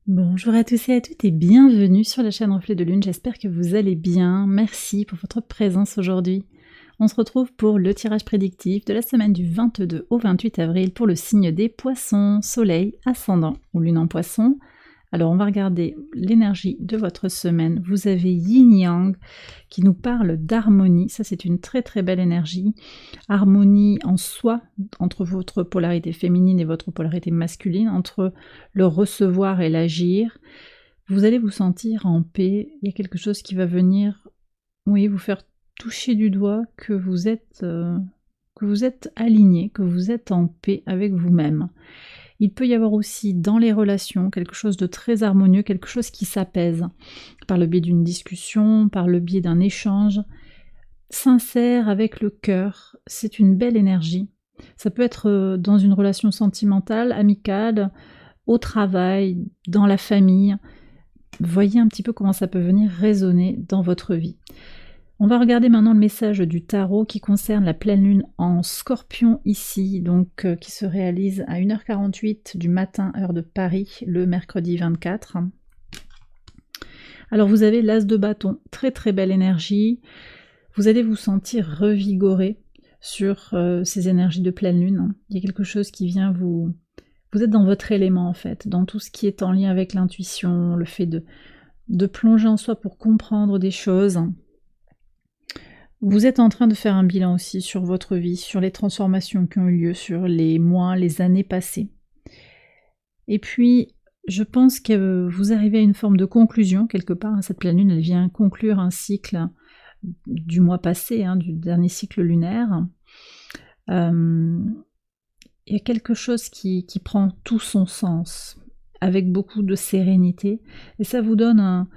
Bonjour à tous et à toutes et bienvenue sur la chaîne Reflet de Lune, j'espère que vous allez bien, merci pour votre présence aujourd'hui. On se retrouve pour le tirage prédictif de la semaine du 22 au 28 avril pour le signe des poissons, soleil, ascendant ou lune en poisson. Alors on va regarder l'énergie de votre semaine. Vous avez Yin Yang qui nous parle d'harmonie, ça c'est une très très belle énergie. Harmonie en soi entre votre polarité féminine et votre polarité masculine, entre le recevoir et l'agir. Vous allez vous sentir en paix, il y a quelque chose qui va venir, oui, vous faire toucher du doigt que vous êtes aligné, que vous êtes en paix avec vous-même. Il peut y avoir aussi dans les relations quelque chose de très harmonieux, quelque chose qui s'apaise par le biais d'une discussion, par le biais d'un échange sincère avec le cœur. C'est une belle énergie. Ça peut être dans une relation sentimentale, amicale, au travail, dans la famille. Voyez un petit peu comment ça peut venir résonner dans votre vie. On va regarder maintenant le message du tarot qui concerne la pleine lune en Scorpion ici, donc qui se réalise à 1h48 du matin, heure de Paris, le mercredi 24. Alors vous avez l'As de bâton, très très belle énergie. Vous allez vous sentir revigoré sur ces énergies de pleine lune. Il y a quelque chose qui vient vous... Vous êtes dans votre élément en fait, dans tout ce qui est en lien avec l'intuition, le fait de plonger en soi pour comprendre des choses. Vous êtes en train de faire un bilan aussi sur votre vie, sur les transformations qui ont eu lieu, sur les mois, les années passées. Et puis, je pense que vous arrivez à une forme de conclusion quelque part. Cette pleine lune, elle vient conclure un cycle du mois passé, du dernier cycle lunaire. Il y a quelque chose qui prend tout son sens, avec beaucoup de sérénité, et ça vous donne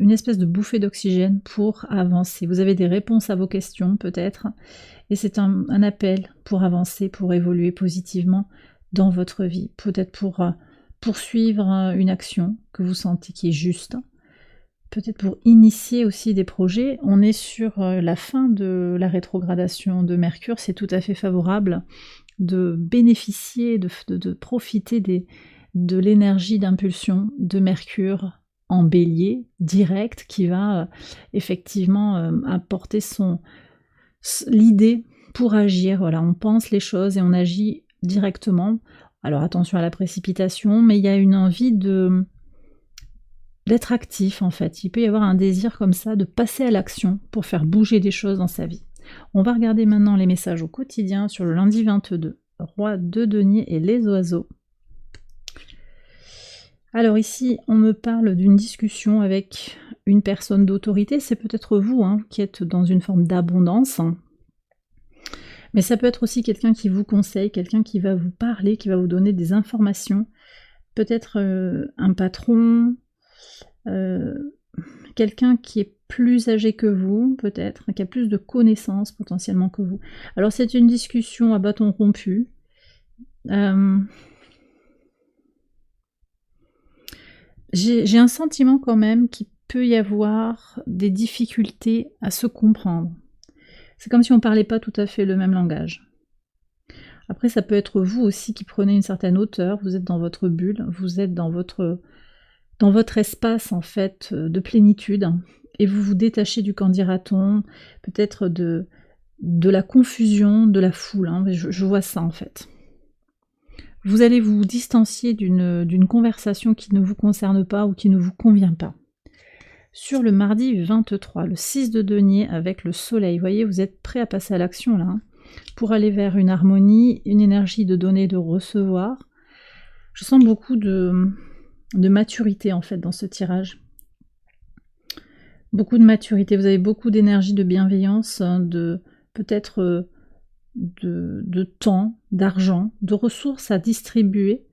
une espèce de bouffée d'oxygène pour avancer. Vous avez des réponses à vos questions peut-être, et c'est un appel pour avancer, pour évoluer positivement dans votre vie, peut-être pour poursuivre une action que vous sentez qui est juste, peut-être pour initier aussi des projets. On est sur la fin de la rétrogradation de Mercure, c'est tout à fait favorable de bénéficier, de profiter de l'énergie d'impulsion de Mercure en bélier, direct, qui va effectivement apporter l'idée pour agir. Voilà, on pense les choses et on agit directement. Alors attention à la précipitation, mais il y a une envie d'être actif en fait. Il peut y avoir un désir comme ça de passer à l'action pour faire bouger des choses dans sa vie. On va regarder maintenant les messages au quotidien sur le lundi 22. Roi de denier et les oiseaux. Alors ici, on me parle d'une discussion avec une personne d'autorité. C'est peut-être vous qui êtes dans une forme d'abondance. Mais ça peut être aussi quelqu'un qui vous conseille, quelqu'un qui va vous parler, qui va vous donner des informations. Peut-être un patron, quelqu'un qui est plus âgé que vous, peut-être, qui a plus de connaissances potentiellement que vous. Alors c'est une discussion à bâton rompu. J'ai un sentiment quand même qu'il peut y avoir des difficultés à se comprendre. C'est comme si on ne parlait pas tout à fait le même langage. Après, ça peut être vous aussi qui prenez une certaine hauteur, vous êtes dans votre bulle, vous êtes dans votre espace en fait de plénitude, et vous vous détachez du qu'en dira-t-on, peut-être de la confusion, de la foule, je vois ça en fait. Vous allez vous distancier d'une conversation qui ne vous concerne pas ou qui ne vous convient pas. Sur le mardi 23, le 6 de denier avec le soleil, vous voyez, vous êtes prêt à passer à l'action là, pour aller vers une harmonie, une énergie de donner, de recevoir. Je sens beaucoup de maturité en fait dans ce tirage. Beaucoup de maturité, vous avez beaucoup d'énergie, de bienveillance, de peut-être de temps, d'argent, de ressources à distribuer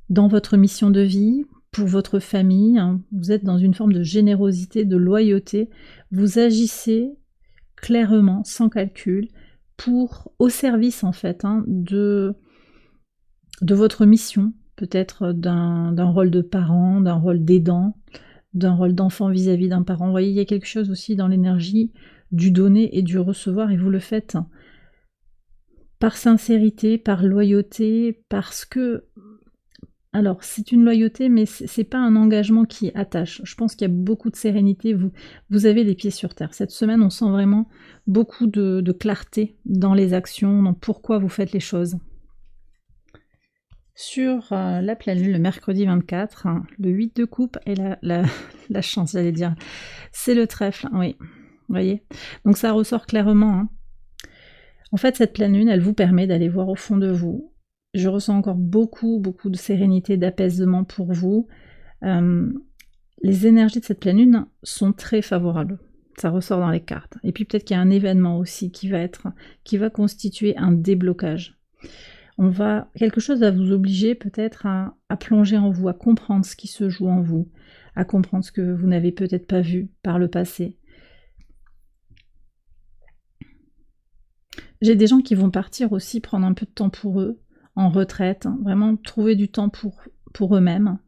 dans votre mission de vie, pour votre famille. Vous êtes dans une forme de générosité, de loyauté. Vous agissez clairement, sans calcul, au service en fait de votre mission, peut-être d'un rôle de parent, d'un rôle d'aidant, d'un rôle d'enfant vis-à-vis d'un parent. Vous voyez, il y a quelque chose aussi dans l'énergie du donner et du recevoir, et vous le faites par sincérité, par loyauté, parce que Alors, c'est une loyauté, mais c'est pas un engagement qui attache. Je pense qu'il y a beaucoup de sérénité, vous avez les pieds sur terre. Cette semaine, on sent vraiment beaucoup de clarté dans les actions, dans pourquoi vous faites les choses. Sur la pleine lune, le mercredi 24, hein, le 8 de coupe et la chance, j'allais dire. C'est le trèfle, oui, vous voyez. Donc ça ressort clairement. Hein. En fait, cette pleine lune, elle vous permet d'aller voir au fond de vous. Je ressens encore beaucoup de sérénité, d'apaisement pour vous. Les énergies de cette pleine lune sont très favorables. Ça ressort dans les cartes. Et puis peut-être qu'il y a un événement aussi qui va constituer un déblocage. Quelque chose va vous obliger peut-être à plonger en vous, à comprendre ce qui se joue en vous, à comprendre ce que vous n'avez peut-être pas vu par le passé. J'ai des gens qui vont partir aussi, prendre un peu de temps pour eux, en retraite, hein, vraiment trouver du temps pour eux-mêmes.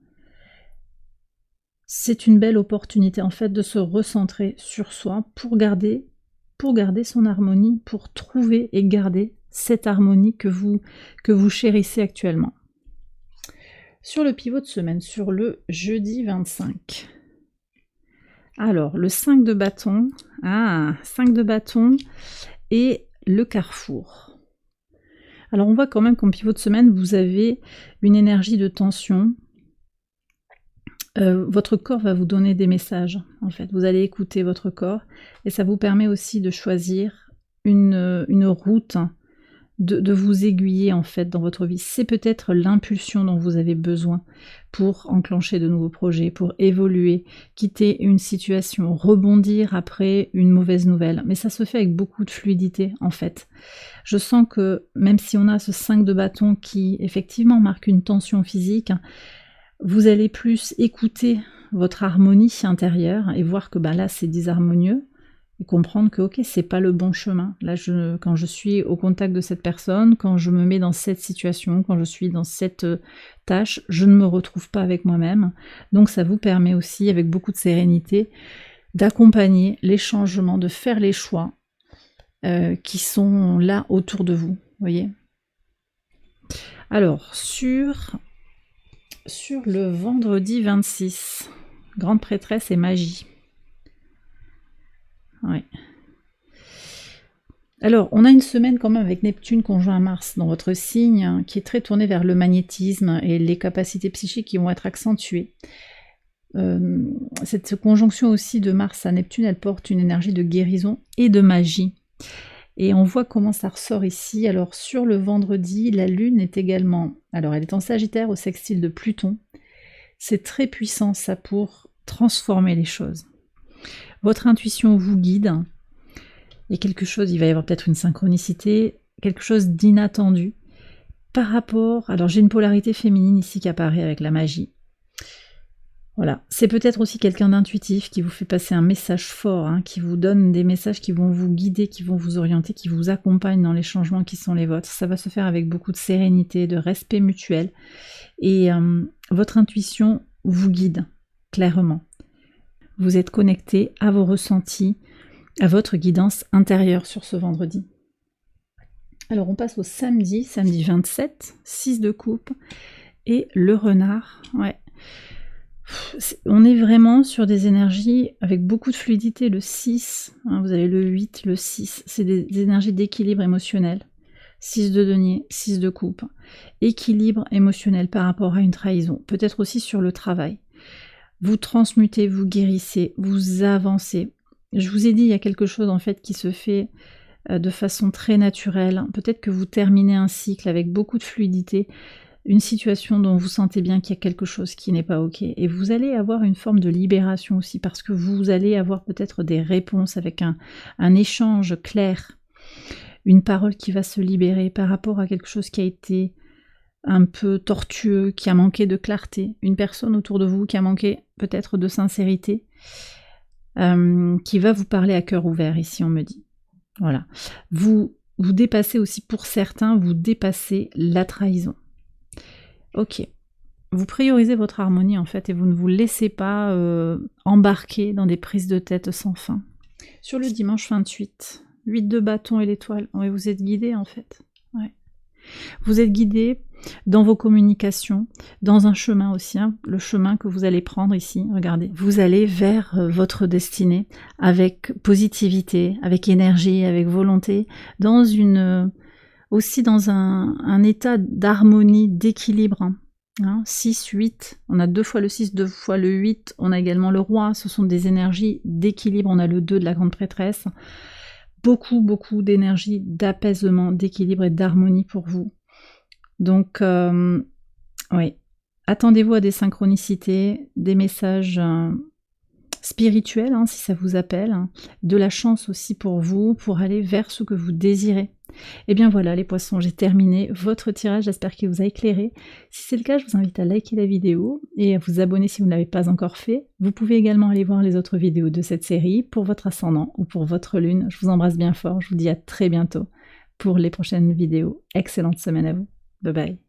C'est une belle opportunité en fait de se recentrer sur soi pour garder son harmonie, pour trouver et garder cette harmonie que vous chérissez actuellement. Sur le pivot de semaine, sur le jeudi 25. Alors, le 5 de bâton, 5 de bâton et le carrefour. Alors, on voit quand même qu'en pivot de semaine, vous avez une énergie de tension. Votre corps va vous donner des messages, en fait. Vous allez écouter votre corps et ça vous permet aussi de choisir une route, de vous aiguiller, en fait, dans votre vie. C'est peut-être l'impulsion dont vous avez besoin pour enclencher de nouveaux projets, pour évoluer, quitter une situation, rebondir après une mauvaise nouvelle. Mais ça se fait avec beaucoup de fluidité, en fait. Je sens que même si on a ce 5 de bâton qui, effectivement, marque une tension physique, vous allez plus écouter votre harmonie intérieure et voir que là c'est disharmonieux et comprendre que ok, c'est pas le bon chemin. Là, quand je suis au contact de cette personne, quand je me mets dans cette situation, quand je suis dans cette tâche, je ne me retrouve pas avec moi-même. Donc ça vous permet aussi, avec beaucoup de sérénité, d'accompagner les changements, de faire les choix qui sont là autour de vous, voyez. Alors, sur le vendredi 26, grande prêtresse et magie. Ouais. Alors, on a une semaine quand même avec Neptune conjoint à Mars dans votre signe, qui est très tournée vers le magnétisme et les capacités psychiques qui vont être accentuées. Cette conjonction aussi de Mars à Neptune, elle porte une énergie de guérison et de magie. Et on voit comment ça ressort ici. Alors sur le vendredi, la Lune est également... Alors elle est en Sagittaire au sextile de Pluton. C'est très puissant ça pour transformer les choses. Votre intuition vous guide. Il y a quelque chose, il va y avoir peut-être une synchronicité, quelque chose d'inattendu. Par rapport... Alors j'ai une polarité féminine ici qui apparaît avec la magie. Voilà, c'est peut-être aussi quelqu'un d'intuitif qui vous fait passer un message fort, qui vous donne des messages qui vont vous guider, qui vont vous orienter, qui vous accompagnent dans les changements qui sont les vôtres. Ça va se faire avec beaucoup de sérénité, de respect mutuel. Et votre intuition vous guide, clairement. Vous êtes connecté à vos ressentis, à votre guidance intérieure sur ce vendredi. Alors on passe au samedi 27, 6 de coupe, et le renard, ouais. On est vraiment sur des énergies avec beaucoup de fluidité, le 6, vous avez le 8, le 6, c'est des énergies d'équilibre émotionnel. 6 de denier, 6 de coupe. Équilibre émotionnel par rapport à une trahison, peut-être aussi sur le travail. Vous transmutez, vous guérissez, vous avancez. Je vous ai dit, il y a quelque chose en fait qui se fait de façon très naturelle. Peut-être que vous terminez un cycle avec beaucoup de fluidité, une situation dont vous sentez bien qu'il y a quelque chose qui n'est pas ok. Et vous allez avoir une forme de libération aussi, parce que vous allez avoir peut-être des réponses avec un échange clair, une parole qui va se libérer par rapport à quelque chose qui a été un peu tortueux, qui a manqué de clarté, une personne autour de vous qui a manqué peut-être de sincérité, qui va vous parler à cœur ouvert, ici on me dit. Voilà. Vous dépassez aussi, pour certains, vous dépassez la trahison. Ok, vous priorisez votre harmonie en fait et vous ne vous laissez pas embarquer dans des prises de tête sans fin. Sur le dimanche 28, 8 de bâton et l'étoile, ouais, vous êtes guidé en fait. Ouais. Vous êtes guidé dans vos communications, dans un chemin aussi, hein, le chemin que vous allez prendre ici, regardez. Vous allez vers votre destinée avec positivité, avec énergie, avec volonté, dans aussi dans un état d'harmonie, d'équilibre. Hein, 6, 8, on a 2 fois le 6, 2 fois le 8, on a également le roi, ce sont des énergies d'équilibre, on a le 2 de la grande prêtresse. Beaucoup, beaucoup d'énergie, d'apaisement, d'équilibre et d'harmonie pour vous. Donc, oui, attendez-vous à des synchronicités, des messages spirituels, hein, si ça vous appelle, hein, de la chance aussi pour vous, pour aller vers ce que vous désirez. Et bien voilà les poissons, j'ai terminé votre tirage, j'espère qu'il vous a éclairé. Si c'est le cas, je vous invite à liker la vidéo et à vous abonner si vous ne l'avez pas encore fait. Vous pouvez également aller voir les autres vidéos de cette série pour votre ascendant ou pour votre lune. Je vous embrasse bien fort, je vous dis à très bientôt pour les prochaines vidéos. Excellente semaine à vous, bye bye.